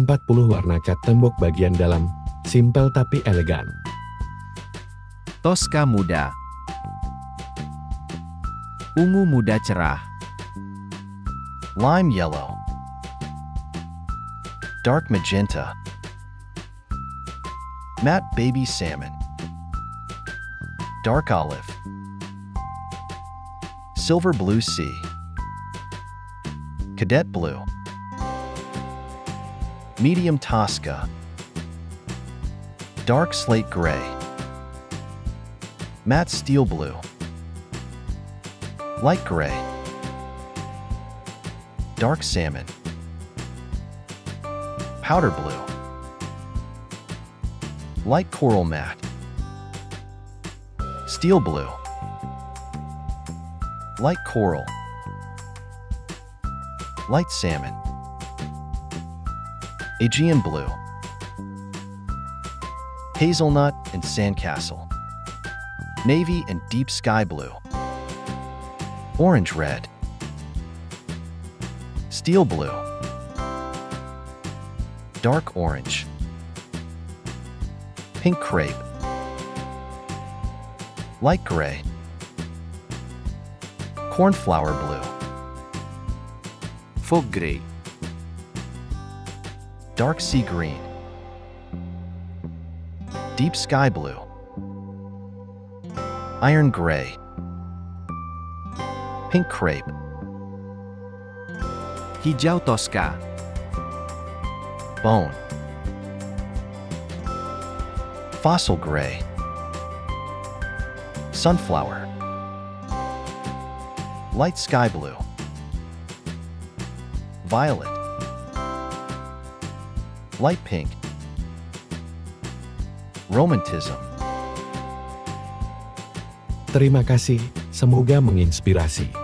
40 warna cat tembok bagian dalam, simpel tapi elegan. Toska muda. Ungu muda cerah. Lime yellow. Dark magenta. Matte baby salmon. Dark olive. Silver blue sea. Cadet blue. Medium Tosca. Dark slate gray. Matte steel blue. Light gray. Dark salmon. Powder blue. Light coral matte. Steel blue. Light coral. Light salmon. Aegean blue. Hazelnut and sandcastle. Navy and deep sky blue. Orange red. Steel blue. Dark orange. Pink crepe. Light gray. Cornflower blue. Fog gray. Dark sea green. Deep sky blue. Iron gray. Pink crepe. Hijau toska. Bone. Fossil gray. Sunflower. Light sky blue. Violet. Light pink. Romantism. Terima kasih, semoga menginspirasi.